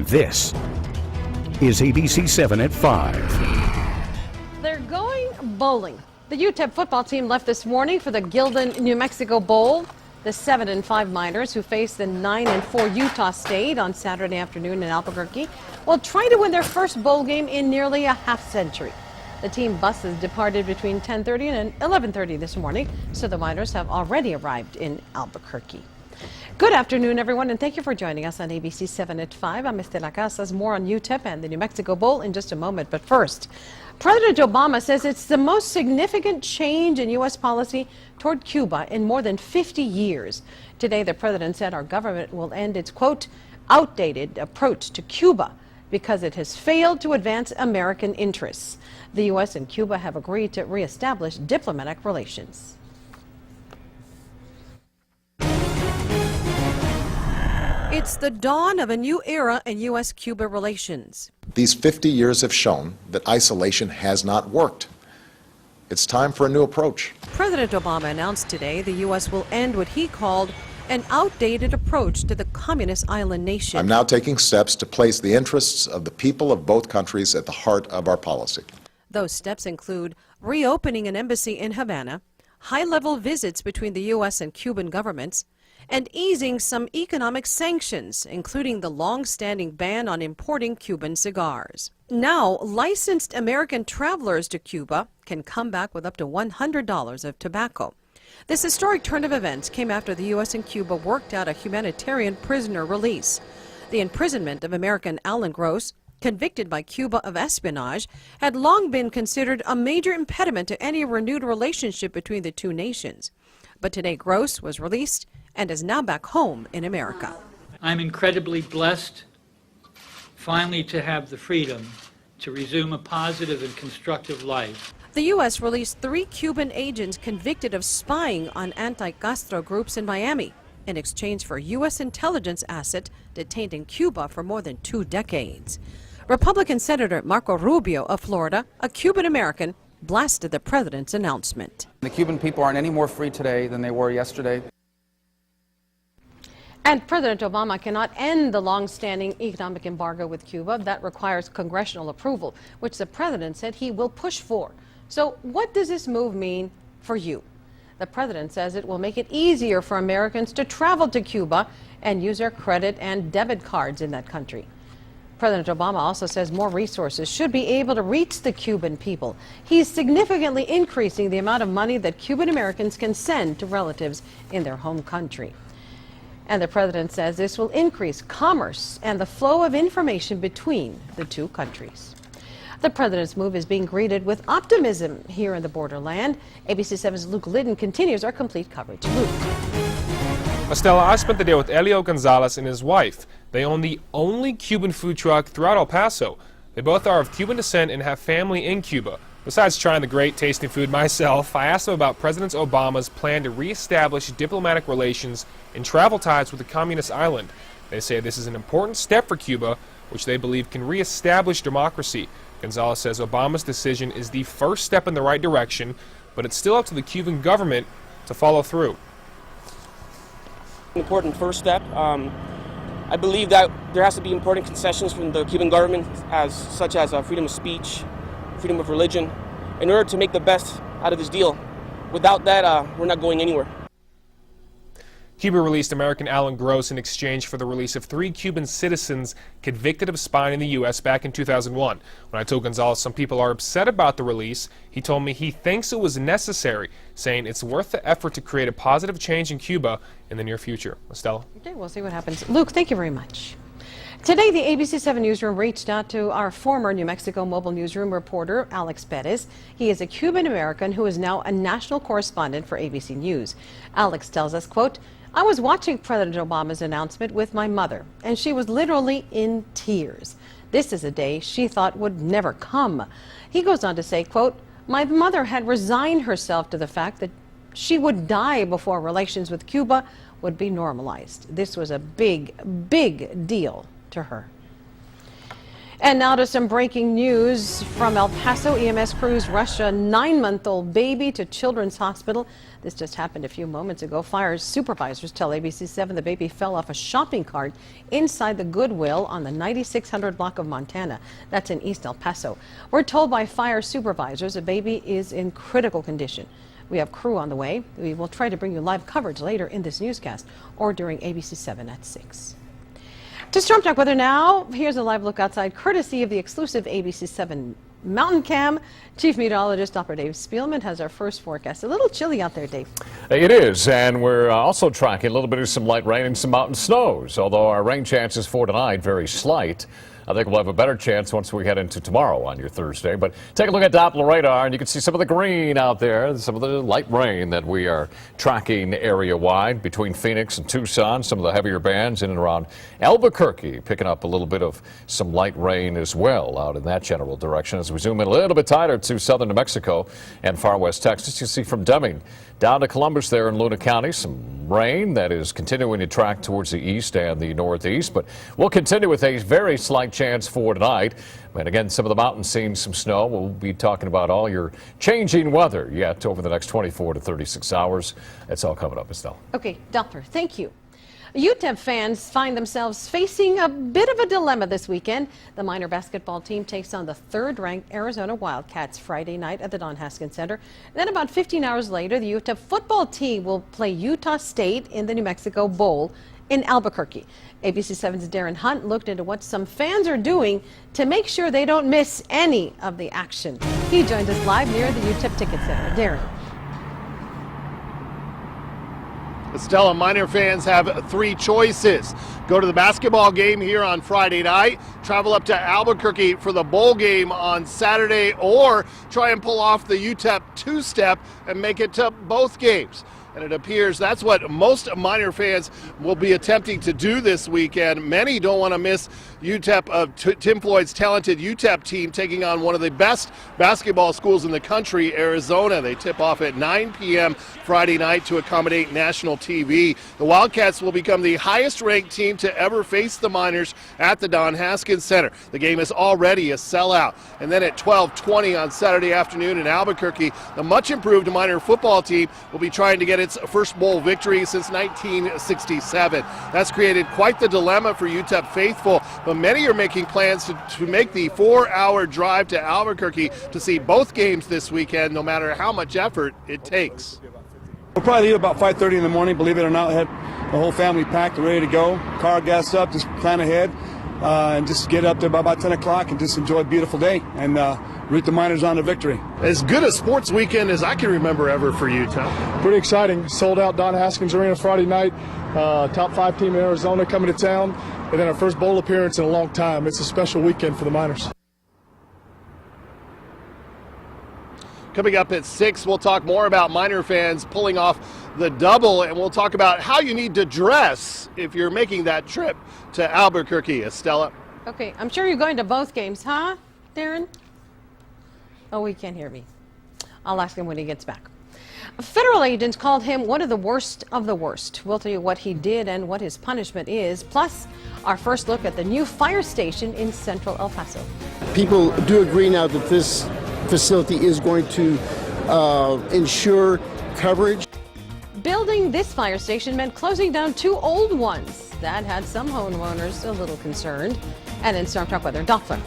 This is ABC-7 at 5. They're going bowling. The UTEP football team left this morning for the Lyddon, New Mexico Bowl. The 7 and 5 Miners, who face the 9 and 4 Utah State on Saturday afternoon in Albuquerque, will try to win their first bowl game in nearly a half-century. The team buses departed between 10:30 and 11:30 this morning, so the Miners have already arrived in Albuquerque. Good afternoon, everyone, and thank you for joining us on ABC-7 at 5. I'm Estela. Casas. More on UTEP and the New Mexico Bowl in just a moment. But first, President Obama says it's the most significant change in U.S. policy toward Cuba in more than 50 years. Today, the president said our government will end its, quote, outdated approach to Cuba because it has failed to advance American interests. The U.S. and Cuba have agreed to reestablish diplomatic relations. It's the dawn of a new era in U.S.-Cuba relations. These 50 years have shown that isolation has not worked. It's time for a new approach. President Obama announced today the U.S. will end what he called an outdated approach to the communist island nation. I'm now taking steps to place the interests of the people of both countries at the heart of our policy. Those steps include reopening an embassy in Havana, high-level visits between the U.S. and Cuban governments, and easing some economic sanctions, including the long-standing ban on importing Cuban cigars. Now, licensed American travelers to Cuba can come back with up to $100 of tobacco. This historic turn of events came after the U.S. and Cuba worked out a humanitarian prisoner release. The imprisonment of American Alan Gross, convicted by Cuba of espionage, had long been considered a major impediment to any renewed relationship between the two nations. But today, Gross was released and is now back home in America. I'm incredibly blessed finally to have the freedom to resume a positive and constructive life. The U.S. released 3 Cuban agents convicted of spying on anti-Castro groups in Miami in exchange for U.S. intelligence asset detained in Cuba for more than 2 decades. Republican Senator Marco Rubio of Florida, a Cuban American, blasted the president's announcement. The Cuban people aren't any more free today than they were yesterday. And President Obama cannot end the long-standing economic embargo with Cuba. That requires congressional approval, which the president said he will push for. So what does this move mean for you? The president says it will make it easier for Americans to travel to Cuba and use their credit and debit cards in that country. President Obama also says more resources should be able to reach the Cuban people. He's significantly increasing the amount of money that Cuban Americans can send to relatives in their home country. And the president says this will increase commerce and the flow of information between the two countries. The president's move is being greeted with optimism here in the borderland. ABC-7's Lyddon continues our complete coverage. Luke. Estela, I spent the day with Elio Gonzalez and his wife. They own the only Cuban food truck throughout El Paso. They both are of Cuban descent and have family in Cuba. Besides trying the great tasting food myself, I asked them about President Obama's plan to reestablish diplomatic relations and travel ties with the communist island. They say this is an important step for Cuba, which they believe can reestablish democracy. Gonzalez says Obama's decision is the first step in the right direction, but it's still up to the Cuban government to follow through. Important first step. I believe that there has to be important concessions from the Cuban government, such as freedom of speech, freedom of religion, in order to make the best out of this deal. Without that, we're not going anywhere. Cuba released American Alan Gross in exchange for the release of 3 Cuban citizens convicted of spying in the U.S. back in 2001. When I told Gonzalez some people are upset about the release, he told me he thinks it was necessary, saying it's worth the effort to create a positive change in Cuba in the near future. Estela? Okay, we'll see what happens. Luke, thank you very much. Today, the ABC-7 newsroom reached out to our former New Mexico mobile newsroom reporter, Alex Perez. He is a Cuban American who is now a national correspondent for ABC News. Alex tells us, quote, I was watching President Obama's announcement with my mother, and she was literally in tears. This is a day she thought would never come. He goes on to say, quote, my mother had resigned herself to the fact that she would die before relations with Cuba would be normalized. This was a big, big deal to her. And now to some breaking news from El Paso. EMS crews rush a 9-month-old baby to Children's Hospital. This just happened a few moments ago. Fire supervisors tell ABC-7 the baby fell off a shopping cart inside the Goodwill on the 9600 block of Montana. That's in East El Paso. We're told by fire supervisors the baby is in critical condition. We have crew on the way. We will try to bring you live coverage later in this newscast or during ABC-7 at 6. To Storm Talk weather now, here's a live look outside courtesy of the exclusive ABC-7 Mountain Cam. Chief Meteorologist Dr. Dave Spielman has our first forecast. A little chilly out there, Dave. It is, and we're also tracking a little bit of some light rain and some mountain snows, although our rain chances for tonight very slight. I think we'll have a better chance once we head into tomorrow on your Thursday. But take a look at Doppler radar, and you can see some of the green out there, some of the light rain that we are tracking area-wide between Phoenix and Tucson, some of the heavier bands in and around Albuquerque, picking up a little bit of some light rain as well out in that general direction. As we zoom in a little bit tighter to southern New Mexico and far west Texas, you see from Deming down to Columbus there in Luna County, some rain that is continuing to track towards the east and the northeast, but we'll continue with a very slight chance for tonight. And again, some of the mountains seeing some snow. We'll be talking about all your changing weather yet over the next 24 to 36 hours. That's all coming up, Estela. Okay, Doppler, thank you. UTEP fans find themselves facing a bit of a dilemma this weekend. The minor basketball team takes on the third-ranked Arizona Wildcats Friday night at the Don Haskins Center. Then about 15 hours later, the UTEP football team will play Utah State in the New Mexico Bowl in Albuquerque. ABC-7's Darren Hunt looked into what some fans are doing to make sure they don't miss any of the action. He joins us live near the UTEP Ticket Center. Darren. Estela, Miner fans have three choices. Go to the basketball game here on Friday night, travel up to Albuquerque for the bowl game on Saturday, or try and pull off the UTEP two-step and make it to both games. And it appears that's what most Miner fans will be attempting to do this weekend. Many don't want to miss UTEP, Tim Floyd's talented UTEP team taking on one of the best basketball schools in the country, Arizona. They tip off at 9 p.m. Friday night to accommodate national TV. The Wildcats will become the highest-ranked team to ever face the Miners at the Don Haskins Center. The game is already a sellout. And then at 12:20 on Saturday afternoon in Albuquerque, the much-improved Miner football team will be trying to get its first bowl victory since 1967. That's created quite the dilemma for UTEP faithful, but many are making plans to make the 4-hour drive to Albuquerque to see both games this weekend, no matter how much effort it takes. We'll probably leave about 5:30 in the morning. Believe it or not, had the whole family packed and ready to go. Car gas up, just plan ahead, and just get up there by about 10 o'clock and just enjoy a beautiful day and root the Miners on to victory. As good a sports weekend as I can remember ever for Utah. Pretty exciting. Sold out Don Haskins Arena Friday night. Top 5 team in Arizona coming to town. And then our first bowl appearance in a long time. It's a special weekend for the Miners. Coming up at 6, we'll talk more about Miner fans pulling off the double, and we'll talk about how you need to dress if you're making that trip to Albuquerque. Estela. Okay, I'm sure you're going to both games, huh, Darren? Oh, he can't hear me. I'll ask him when he gets back. Federal agents called him one of the worst of the worst. We'll tell you what he did and what his punishment is, plus our first look at the new fire station in central El Paso. People do agree now that this facility is going to ensure coverage. Building this fire station meant closing down 2 old ones. That had some homeowners a little concerned. And in Storm Talk weather, Doppler.